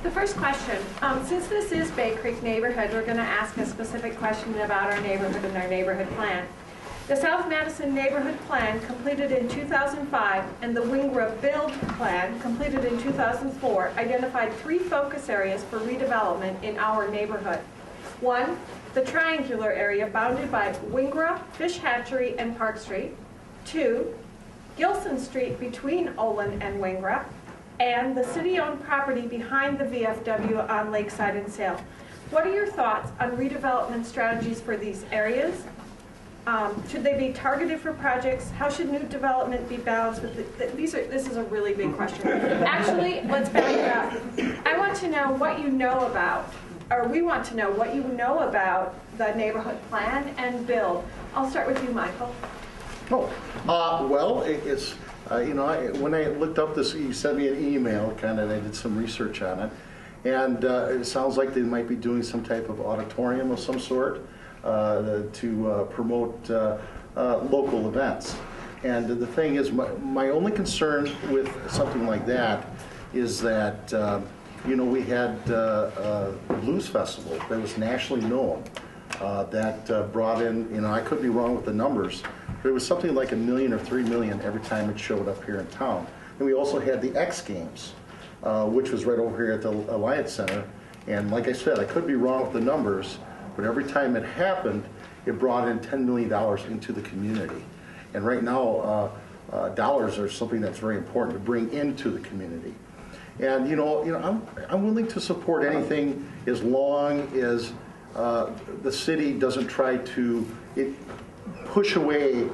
The first question, since this is Bay Creek neighborhood, we're going to ask a specific question about our neighborhood and our neighborhood plan. The South Madison Neighborhood Plan, completed in 2005, and the Wingra Build Plan, completed in 2004, identified 3 focus areas for redevelopment in our neighborhood. 1, the triangular area bounded by Wingra, Fish Hatchery, and Park Street. 2, Gilson Street between Olin and Wingra, and the city-owned property behind the VFW on Lakeside and Sale. What are your thoughts on redevelopment strategies for these areas? Should they be targeted for projects? How should new development be balanced with this is a really big question. Actually, let's back it up. I want to know what you know about, or we want to know what you know about the neighborhood plan and build. I'll start with you, Michael. Oh, well, it's, you know, when I looked up this, you sent me an email, kind of, I did some research on it, and it sounds like they might be doing some type of auditorium of some sort to promote local events. And the thing is, my only concern with something like that is that, you know, we had a blues festival that was nationally known that brought in, you know, I could be wrong with the numbers, but it was something like $1 million or $3 million every time it showed up here in town. And we also had the X Games, which was right over here at the Alliance Center. And like I said, I could be wrong with the numbers, but every time it happened, it brought in $10 million into the community. And right now, dollars are something that's very important to bring into the community. And you know, I'm willing to support anything as long as the city doesn't try to push away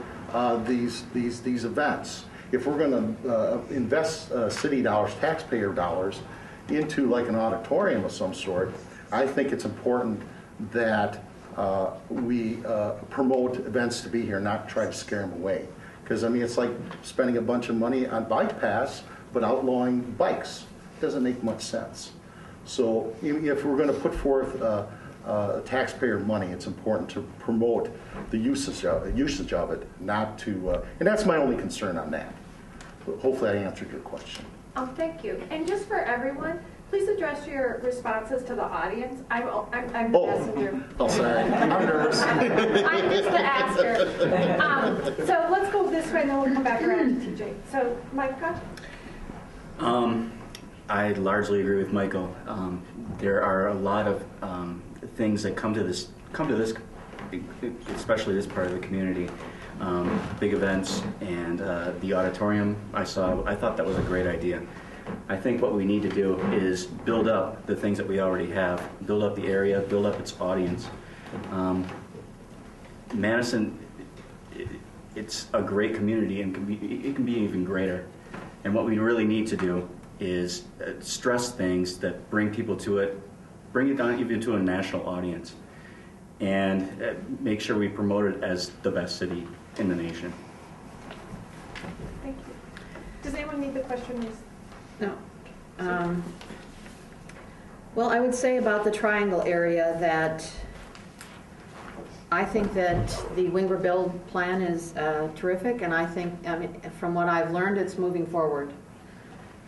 these events. If we're going to invest city dollars, taxpayer dollars, into like an auditorium of some sort, I think it's important that we promote events to be here, not try to scare them away. Because I mean, it's like spending a bunch of money on bike pass, but outlawing bikes. It doesn't make much sense. So if we're going to put forth taxpayer money, it's important to promote the usage of it, not to, and that's my only concern on that. Hopefully I answered your question. Thank you. And just for everyone, please address your responses to the audience. I'm the messenger. Oh, sorry. I'm nervous. I'm just the asker. So let's go this way, and then we'll come back around to TJ. So, Micah? I largely agree with Michael. There are a lot of things that come to this, especially this part of the community. Big events and the auditorium. I thought that was a great idea. I think what we need to do is build up the things that we already have, build up the area, build up its audience. Madison, it's a great community and it can be even greater. And what we really need to do is stress things that bring people to it, bring it down even to a national audience, and make sure we promote it as the best city in the nation. Thank you. Does anyone need the question? No. Well, I would say about the triangle area that I think that the Wingra Build plan is terrific, and I think, I mean, from what I've learned, it's moving forward.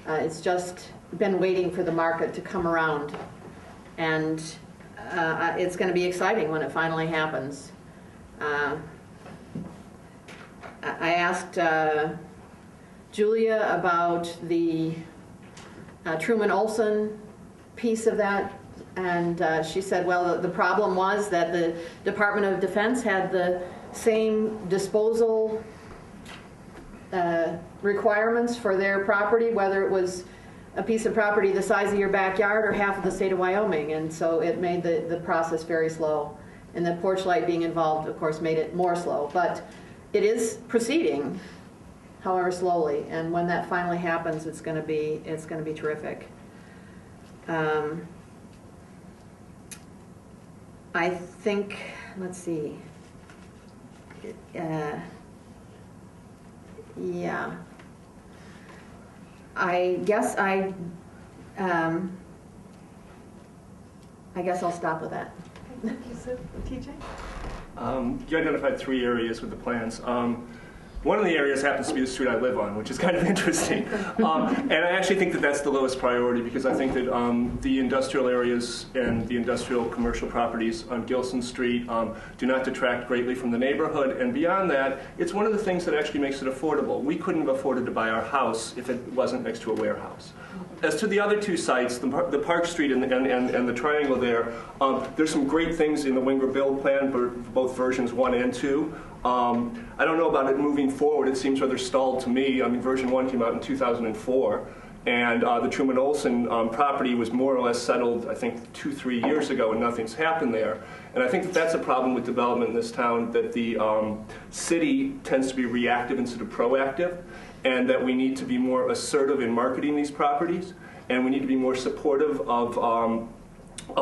It's just been waiting for the market to come around, and it's going to be exciting when it finally happens. I asked Julia about the Truman Olson piece of that, and she said, well, the problem was that the Department of Defense had the same disposal requirements for their property, whether it was a piece of property the size of your backyard or half of the state of Wyoming, and so it made the process very slow. And the porch light being involved, of course, made it more slow. But it is proceeding, however slowly, and when that finally happens, it's going to be terrific. I think, let's see. Yeah. I guess I'll stop with that. Thank you, TJ? You identified 3 areas with the plans. One of the areas happens to be the street I live on, which is kind of interesting. And I actually think that that's the lowest priority, because I think that the industrial areas and the industrial commercial properties on Gilson Street do not detract greatly from the neighborhood. And beyond that, it's one of the things that actually makes it affordable. We couldn't have afforded to buy our house if it wasn't next to a warehouse. As to the other two sites, the Park Street and the triangle there, there's some great things in the Winger Build Plan, both versions 1 and 2. I don't know about it moving forward. It seems rather stalled to me. I mean, version 1 came out in 2004, and the Truman Olson property was more or less settled, I think, 2-3 years ago, and nothing's happened there. And I think that that's a problem with development in this town, that the city tends to be reactive instead of proactive, and that we need to be more assertive in marketing these properties, and we need to be more supportive of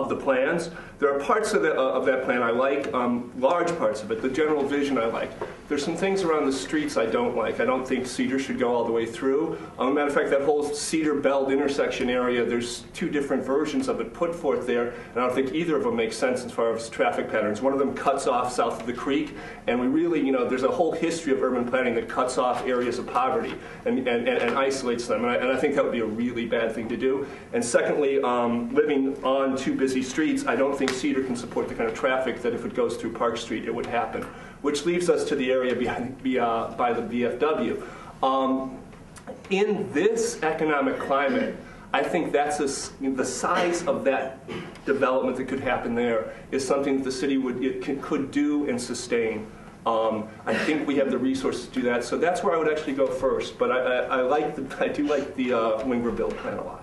the plans. There are parts of that plan I like, large parts of it. The general vision I like. There's some things around the streets I don't like. I don't think Cedar should go all the way through. Matter of fact, that whole Cedar Beld intersection area, there's 2 different versions of it put forth there, and I don't think either of them make sense as far as traffic patterns. One of them cuts off south of the creek, and we really, there's a whole history of urban planning that cuts off areas of poverty and isolates them, and I think that would be a really bad thing to do. And secondly, living on 2 busy streets, I don't think Cedar can support the kind of traffic that if it goes through Park Street, it would happen. Which leaves us to the area by the VFW. In this economic climate, I think that's the size of that development that could happen there is something that the city could do and sustain. I think we have the resources to do that, so that's where I would actually go first. But I do like the Winger Build Plan a lot.